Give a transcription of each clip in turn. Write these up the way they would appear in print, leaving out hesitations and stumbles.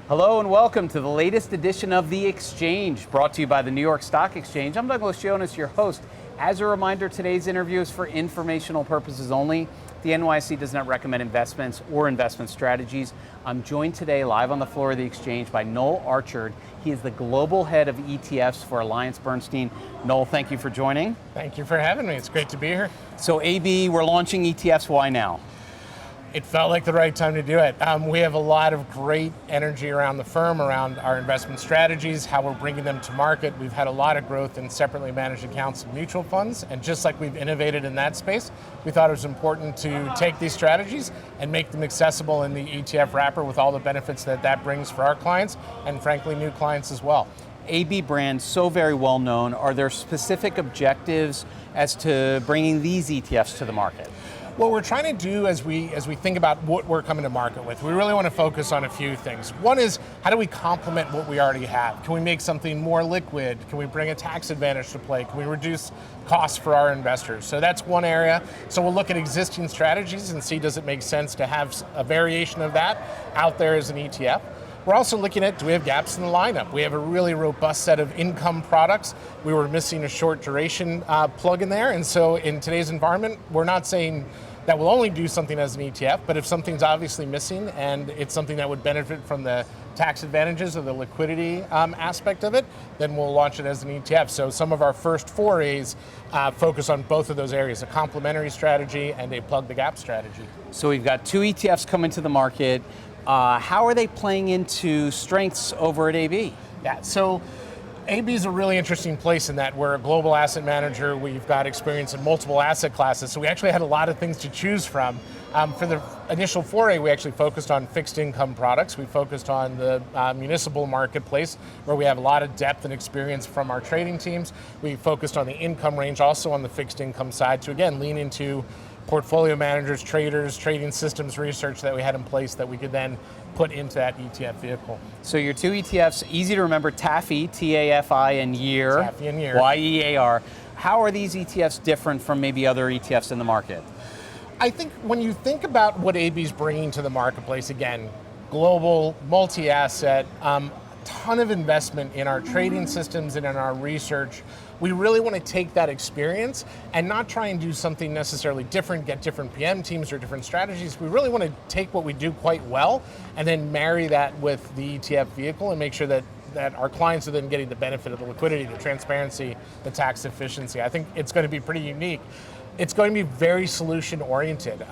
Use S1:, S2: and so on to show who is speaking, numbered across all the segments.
S1: Hello and welcome to the latest edition of The Exchange, brought to you by the New York Stock Exchange. I'm Douglas Jonas, your host. As a reminder, today's interview is for informational purposes only. The NYSE does not recommend investments or investment strategies. I'm joined today live on the floor of the Exchange by Noel Archard. He is the global head of ETFs for AllianceBernstein. Noel, thank you for joining.
S2: Thank you for having me. It's great to be here.
S1: So AB, we're launching ETFs. Why now?
S2: It felt like the right time to do it. We have a lot of great energy around the firm, around our investment strategies, how we're bringing them to market. We've had a lot of growth in separately managed accounts and mutual funds, and just like we've innovated in that space, we thought it was important to take these strategies and make them accessible in the ETF wrapper with all the benefits that that brings for our clients, and frankly, new clients as well.
S1: AB brand, so very well known. Are there specific objectives as to bringing these ETFs to the market?
S2: What we're trying to do as we think about what we're coming to market with, we really want to focus on a few things. One is, how do we complement what we already have? Can we make something more liquid? Can we bring a tax advantage to play? Can we reduce costs for our investors? So that's one area. So we'll look at existing strategies and see, does it make sense to have a variation of that out there as an ETF? We're also looking at, do we have gaps in the lineup? We have a really robust set of income products. We were missing a short duration plug in there, and so in today's environment, we're not saying that we'll only do something as an ETF, but if something's obviously missing and it's something that would benefit from the tax advantages or the liquidity aspect of it, then we'll launch it as an ETF. So some of our first forays focus on both of those areas, a complementary strategy and a plug the gap strategy.
S1: So we've got two ETFs coming to the market. How are they playing into strengths over at AB?
S2: Yeah, so AB is a really interesting place in that we're a global asset manager. We've got experience in multiple asset classes, so we actually had a lot of things to choose from. For the initial foray, we actually focused on fixed income products. We focused on the municipal marketplace, where we have a lot of depth and experience from our trading teams. We focused on the income range, also on the fixed income side, to again lean into portfolio managers, traders, trading systems research that we had in place that we could then put into that ETF vehicle.
S1: So your two ETFs, easy to remember, TAFI, T-A-F-I, and YEAR,
S2: TAFI and YEAR.
S1: Y-E-A-R. How are these ETFs different from maybe other ETFs in the market?
S2: I think when you think about what AB's bringing to the marketplace, again, global, multi-asset, ton of investment in our trading systems and in our research. We really want to take that experience and not try and do something necessarily different, get different PM teams or different strategies. We really want to take what we do quite well and then marry that with the ETF vehicle and make sure that our clients are then getting the benefit of the liquidity, the transparency, the tax efficiency. I think it's going to be pretty unique. It's going to be very solution oriented.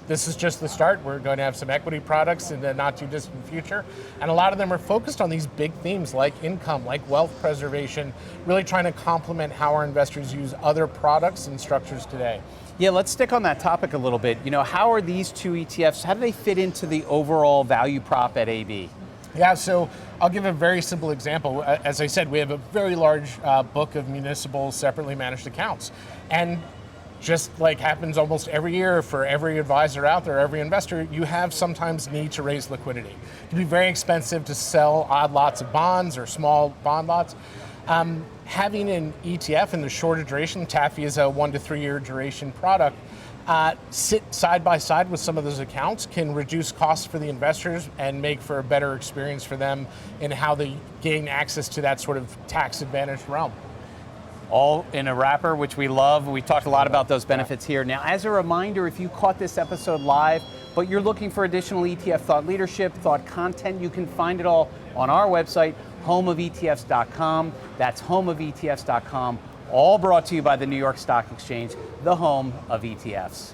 S2: This is just the start. We're going to have some equity products in the not too distant future. And a lot of them are focused on these big themes like income, like wealth preservation, really trying to complement how our investors use other products and structures today.
S1: Yeah, let's stick on that topic a little bit. You know, how are these two ETFs, how do they fit into the overall value prop at AB?
S2: Yeah, so I'll give a very simple example. As I said, we have a very large book of municipal separately managed accounts. And just like happens almost every year for every advisor out there, every investor, you have sometimes need to raise liquidity. It can be very expensive to sell odd lots of bonds or small bond lots. Having an ETF in the shorter duration, TAFI is a 1 to 3 year duration product, sit side by side with some of those accounts can reduce costs for the investors and make for a better experience for them in how they gain access to that sort of tax advantaged realm.
S1: All in a wrapper, which we love. We talked a lot about those benefits here. Now, as a reminder, if you caught this episode live, but you're looking for additional ETF thought leadership, thought content, you can find it all on our website, homeofetfs.com. That's homeofetfs.com. All brought to you by the New York Stock Exchange, the home of ETFs.